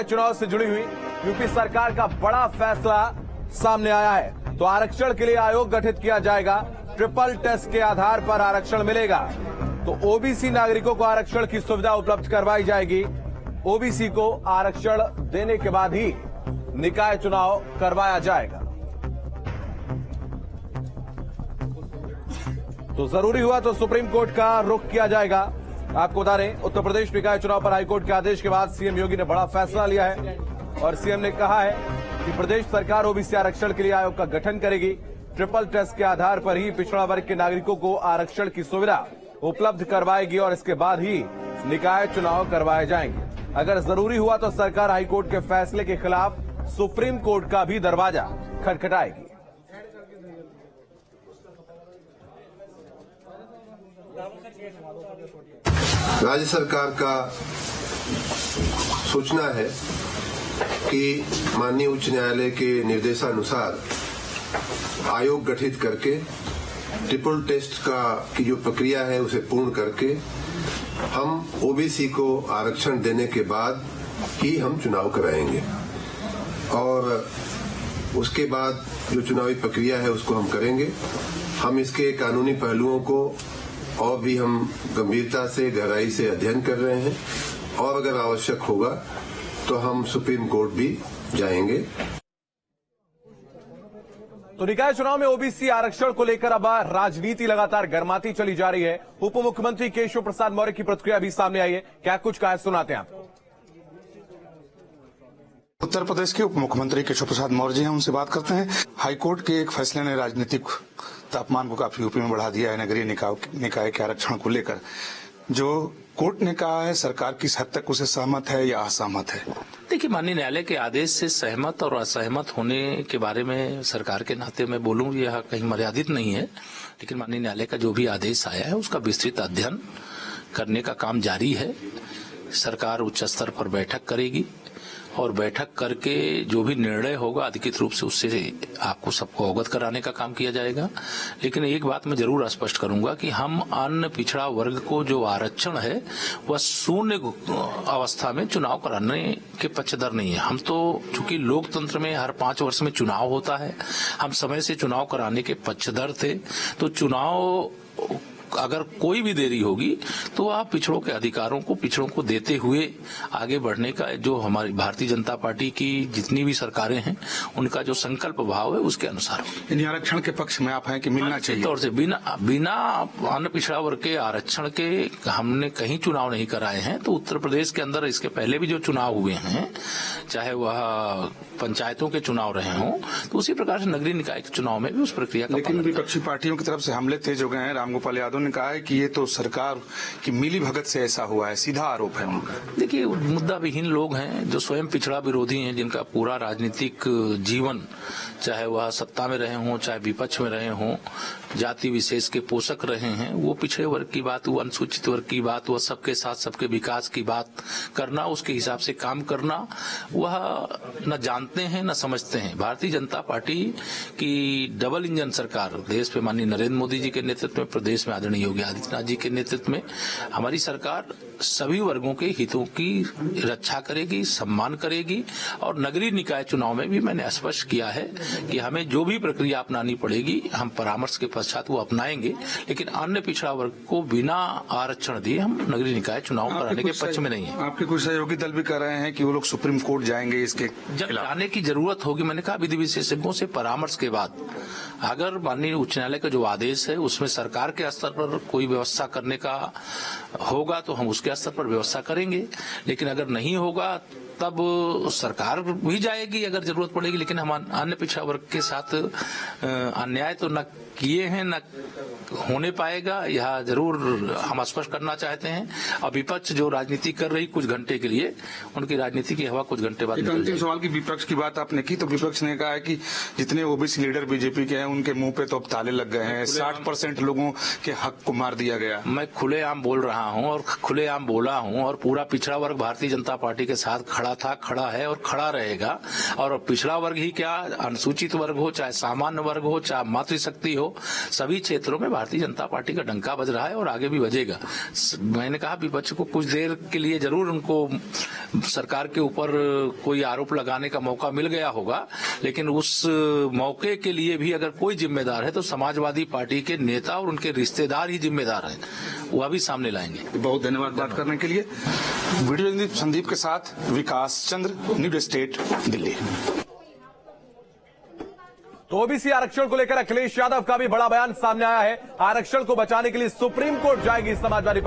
चुनाव से जुड़ी हुई यूपी सरकार का बड़ा फैसला सामने आया है। तो आरक्षण के लिए आयोग गठित किया जाएगा। ट्रिपल टेस्ट के आधार पर आरक्षण मिलेगा। तो ओबीसी नागरिकों को आरक्षण की सुविधा उपलब्ध करवाई जाएगी। ओबीसी को आरक्षण देने के बाद ही निकाय चुनाव करवाया जाएगा। तो जरूरी हुआ तो सुप्रीम कोर्ट का रुख किया जाएगा। आपको बता दें, उत्तर प्रदेश निकाय चुनाव पर हाईकोर्ट के आदेश के बाद सीएम योगी ने बड़ा फैसला लिया है और सीएम ने कहा है कि प्रदेश सरकार ओबीसी आरक्षण के लिए आयोग का गठन करेगी। ट्रिपल टेस्ट के आधार पर ही पिछड़ा वर्ग के नागरिकों को आरक्षण की सुविधा उपलब्ध करवाएगी और इसके बाद ही निकाय चुनाव करवाए जाएंगे। अगर जरूरी हुआ तो सरकार हाईकोर्ट के फैसले के खिलाफ सुप्रीम कोर्ट का भी दरवाजा खटखटाएगी। राज्य सरकार का सूचना है कि माननीय उच्च न्यायालय के निर्देशानुसार आयोग गठित करके ट्रिपल टेस्ट की जो प्रक्रिया है उसे पूर्ण करके हम ओबीसी को आरक्षण देने के बाद ही हम चुनाव कराएंगे और उसके बाद जो चुनावी प्रक्रिया है उसको हम करेंगे। हम इसके कानूनी पहलुओं को और भी हम गंभीरता से गहराई से अध्ययन कर रहे हैं और अगर आवश्यक होगा तो हम सुप्रीम कोर्ट भी जाएंगे। तो निकाय चुनाव में ओबीसी आरक्षण को लेकर अब राजनीति लगातार गर्माती चली जा रही है। उप मुख्यमंत्री केशव प्रसाद मौर्य की प्रतिक्रिया भी सामने आई है। क्या कुछ कहा, सुनाते हैं आपको। उत्तर प्रदेश के उप मुख्यमंत्री केशव प्रसाद मौर्य जी हैं, उनसे बात करते हैं। हाईकोर्ट के एक फैसले ने राजनीतिक तापमान को काफी यूपी में बढ़ा दिया है। नगरीय निकाय के आरक्षण को लेकर जो कोर्ट ने कहा है, सरकार किस हद तक उसे सहमत है या असहमत है? देखिए, माननीय न्यायालय के आदेश से सहमत और असहमत होने के बारे में सरकार के नाते मैं बोलूं यह कहीं मर्यादित नहीं है, लेकिन माननीय न्यायालय का जो भी आदेश आया है उसका विस्तृत अध्ययन करने का काम जारी है। सरकार उच्च स्तर पर बैठक करेगी और बैठक करके जो भी निर्णय होगा अधिकृत रूप से उससे आपको सबको अवगत कराने का काम किया जाएगा। लेकिन एक बात मैं जरूर स्पष्ट करूंगा कि हम अन्य पिछड़ा वर्ग को जो आरक्षण है वह शून्य अवस्था में चुनाव कराने के पक्षधर नहीं है। हम तो चूंकि लोकतंत्र में हर 5 वर्ष में चुनाव होता है, हम समय से चुनाव कराने के पक्षधर थे। तो चुनाव अगर कोई भी देरी होगी तो आप पिछड़ों के अधिकारों को पिछड़ों को देते हुए आगे बढ़ने का जो हमारी भारतीय जनता पार्टी की जितनी भी सरकारें हैं उनका जो संकल्प भाव है उसके अनुसार आरक्षण के पक्ष में आप हैं कि मिलना चाहिए। तौर से बिना अन्य पिछड़ा वर्ग के आरक्षण के हमने कहीं चुनाव नहीं कराए हैं। तो उत्तर प्रदेश के अंदर इसके पहले भी जो चुनाव हुए हैं, चाहे वह पंचायतों के चुनाव रहे हों, तो उसी प्रकार से नगरीय निकाय के चुनाव में भी उस प्रक्रिया का। लेकिन विपक्षी पार्टियों की तरफ से हमले तेज हो गए हैं। रामगोपाल यादव ने कहा है कि ये तो सरकार की मिली भगत से ऐसा हुआ है, सीधा आरोप है उनका। देखिए, मुद्दा विहीन लोग हैं जो स्वयं पिछड़ा विरोधी हैं, जिनका पूरा राजनीतिक जीवन चाहे वह सत्ता में रहे हों चाहे विपक्ष में रहे हों, जाति विशेष के पोषक रहे हैं। वो पिछड़े वर्ग की बात, वो अनुसूचित वर्ग की बात, वह सबके साथ सबके विकास की बात करना, उसके हिसाब से काम करना, वह न जानते हैं न समझते हैं। भारतीय जनता पार्टी की डबल इंजन सरकार देश में माननीय नरेंद्र मोदी जी के नेतृत्व में, प्रदेश में आदरणीय योगी आदित्यनाथ जी के नेतृत्व में हमारी सरकार सभी वर्गों के हितों की रक्षा करेगी, सम्मान करेगी। और नगरीय निकाय चुनाव में भी मैंने स्पष्ट किया है कि हमें जो भी प्रक्रिया अपनानी पड़ेगी हम परामर्श के पश्चात वो अपनाएंगे, लेकिन अन्य पिछड़ा वर्ग को बिना आरक्षण दिए हम नगरीय निकाय चुनाव कराने के पक्ष में नहीं है। आपके कुछ सहयोगी दल भी कह रहे हैं कि वो लोग सुप्रीम कोर्ट जाएंगे इसके जाने की जरूरत होगी। मैंने कहा विधि विशेषज्ञों से परामर्श के बाद अगर माननीय उच्च न्यायालय का जो आदेश है उसमें सरकार के स्तर पर कोई व्यवस्था करने का होगा तो हम उसके स्तर पर व्यवस्था करेंगे, लेकिन अगर नहीं होगा तब सरकार भी जाएगी अगर जरूरत पड़ेगी। लेकिन हम अन्य पिछड़ा वर्ग के साथ अन्याय तो न किए हैं न होने पाएगा, यह जरूर हम स्पष्ट करना चाहते हैं। और विपक्ष जो राजनीति कर रही कुछ घंटे के लिए, उनकी राजनीति की हवा कुछ घंटे बाद। अंतिम सवाल की विपक्ष की बात आपने की तो विपक्ष ने कहा है कि जितने ओबीसी लीडर बीजेपी के हैं उनके मुंह पे तो अब ताले लग गए हैं, 60% लोगों के हक को मार दिया गया। मैं खुलेआम बोल रहा हूं और खुलेआम बोला हूं और पूरा पिछड़ा वर्ग भारतीय जनता पार्टी के साथ खड़ा था, खड़ा है और खड़ा रहेगा। और पिछड़ा वर्ग ही क्या, अनुसूचित वर्ग हो चाहे सामान्य वर्ग हो चाहे मातृशक्ति हो, सभी क्षेत्रों में भारतीय जनता पार्टी का डंका बज रहा है और आगे भी बजेगा। मैंने कहा विपक्ष को कुछ देर के लिए जरूर उनको सरकार के ऊपर कोई आरोप लगाने का मौका मिल गया होगा, लेकिन उस मौके के लिए भी अगर कोई जिम्मेदार है तो समाजवादी पार्टी के नेता और उनके रिश्तेदार ही जिम्मेदार हैं, वह भी सामने लाएंगे। बहुत धन्यवाद बात करने के लिए। वीडियो जर्नलिस्ट संदीप के साथ विकास चंद्र, न्यूज स्टेट, दिल्ली। तो ओबीसी आरक्षण को लेकर अखिलेश यादव का भी बड़ा बयान सामने आया है। आरक्षण को बचाने के लिए सुप्रीम कोर्ट जाएगी समाजवादी पार्टी।